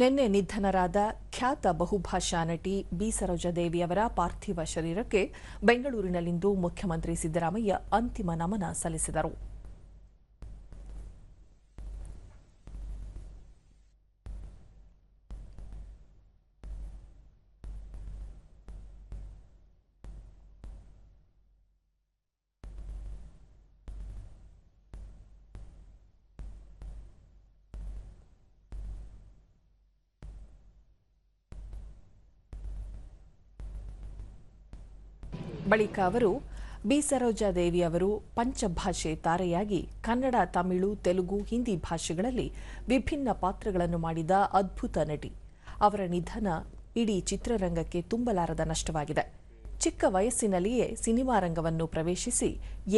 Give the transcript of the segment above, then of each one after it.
ನಿನ್ನೆ ನಿಧನರಾದ ಖ್ಯಾತ ಬಹುಭಾಷಾ ನಟಿ ಬಿ ಸರೋಜಾದೇವಿಯವರ ಪಾರ್ಥಿವ ಶರೀರಕ್ಕೆ ಬೆಂಗಳೂರಿನಲ್ಲಿಂದು ಮುಖ್ಯಮಂತ್ರಿ ಸಿದ್ದರಾಮಯ್ಯ ಅಂತಿಮ ನಮನ ಸಲ್ಲಿಸಿದರು. ಬಳಿಕ ಅವರು ಬಿ ಸರೋಜಾದೇವಿ ಅವರು ಪಂಚಭಾಷೆ ತಾರೆಯಾಗಿ ಕನ್ನಡ, ತಮಿಳು, ತೆಲುಗು, ಹಿಂದಿ ಭಾಷೆಗಳಲ್ಲಿ ವಿಭಿನ್ನ ಪಾತ್ರಗಳನ್ನು ಮಾಡಿದ ಅದ್ಭುತ ನಟಿ. ಅವರ ನಿಧನ ಇಡೀ ಚಿತ್ರರಂಗಕ್ಕೆ ತುಂಬಲಾರದ ನಷ್ಟವಾಗಿದೆ. ಚಿಕ್ಕ ವಯಸ್ಸಿನಲ್ಲಿಯೇ ಸಿನಿಮಾ ರಂಗವನ್ನು ಪ್ರವೇಶಿಸಿ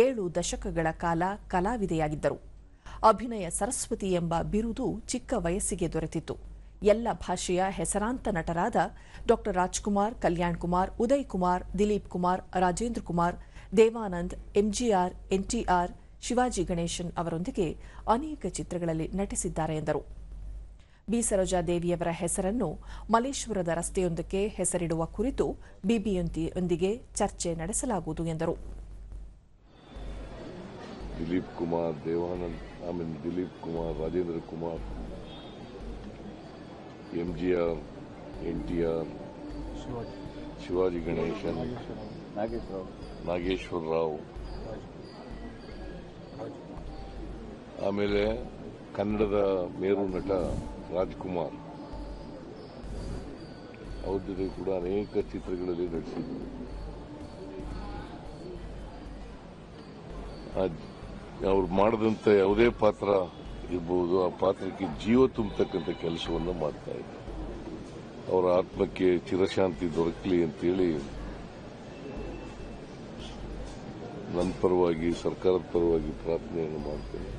7 ದಶಕಗಳ ಕಾಲ ಕಲಾವಿದೆಯಾಗಿದ್ದರು. ಅಭಿನಯ ಸರಸ್ವತಿ ಎಂಬ ಬಿರುದು ಚಿಕ್ಕ ವಯಸ್ಸಿಗೆ ದೊರೆತಿತ್ತು. ಎಲ್ಲ ಭಾಷೆಯ ಹೆಸರಾಂತ ನಟರಾದ ಡಾ ರಾಜ್ಕುಮಾರ್, ಕಲ್ಯಾಣ್ ಕುಮಾರ್, ಉದಯ್ ಕುಮಾರ್, ದಿಲೀಪ್ ಕುಮಾರ್, ರಾಜೇಂದ್ರ ಕುಮಾರ್, ದೇವಾನಂದ್, ಎಂಜಿಆರ್, ಎನ್ಟಿಆರ್, ಶಿವಾಜಿ ಗಣೇಶನ್ ಅವರೊಂದಿಗೆ ಅನೇಕ ಚಿತ್ರಗಳಲ್ಲಿ ನಟಿಸಿದ್ದಾರೆ ಎಂದರು. ಬಿ ಸರೋಜಾದೇವಿಯವರ ಹೆಸರನ್ನು ಮಲ್ಲೇಶ್ವರದ ರಸ್ತೆಯೊಂದಕ್ಕೆ ಹೆಸರಿಡುವ ಕುರಿತು ಬಿಬಿಎಂಪಿಯೊಂದಿಗೆ ಚರ್ಚೆ ನಡೆಸಲಾಗುವುದು ಎಂದರು. ದಿಲೀಪ್ ಕುಮಾರ್, ದೇವಾನಂದ್, ದಿಲೀಪ್ ಕುಮಾರ್, ರಾಜೇಂದ್ರ ಕುಮಾರ್, ಎಂಜಿಆರ್, ಎನ್ಟಿಆರ್, ಶಿವಾಜಿ ಗಣೇಶನ್, ನಾಗೇಶ್ವರ ರಾವ್, ಆಮೇಲೆ ಕನ್ನಡದ ಮೇರು ನಟ ರಾಜ್ಕುಮಾರ್ ಅವ್ರ ಜೊತೆ ಕೂಡ ಅನೇಕ ಚಿತ್ರಗಳಲ್ಲಿ ನಟಿಸಿದ್ರು. ಅವ್ರು ಮಾಡಿದಂಥ ಯಾವುದೇ ಪಾತ್ರ ಇರಬಹುದು, ಆ ಪಾತ್ರಕ್ಕೆ ಜೀವ ತುಂಬತಕ್ಕಂಥ ಕೆಲಸವನ್ನು ಮಾಡ್ತಾ ಇದ್ದಾರೆ. ಅವರ ಆತ್ಮಕ್ಕೆ ಚಿರಶಾಂತಿ ದೊರಕಲಿ ಅಂತೇಳಿ ನನ್ನ ಪರವಾಗಿ, ಸರ್ಕಾರದ ಪರವಾಗಿ ಪ್ರಾರ್ಥನೆಯನ್ನು ಮಾಡ್ತೇನೆ.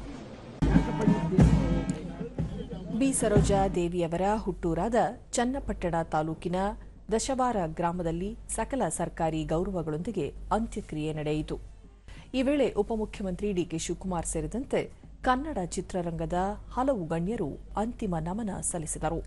ಬಿ ಸರೋಜಾದೇವಿಯವರ ಹುಟ್ಟೂರಾದ ಚನ್ನಪಟ್ಟಣ ತಾಲೂಕಿನ ದಶವಾರ ಗ್ರಾಮದಲ್ಲಿ ಸಕಲ ಸರ್ಕಾರಿ ಗೌರವಗಳೊಂದಿಗೆ ಅಂತ್ಯಕ್ರಿಯೆ ನಡೆಯಿತು. ಈ ವೇಳೆ ಉಪಮುಖ್ಯಮಂತ್ರಿ ಡಿಕೆ ಶಿವಕುಮಾರ್ ಸೇರಿದಂತೆ ಕನ್ನಡ ಚಿತ್ರರಂಗದ ಹಲವು ಗಣ್ಯರು ಅಂತಿಮ ನಮನ ಸಲ್ಲಿಸಿದರು.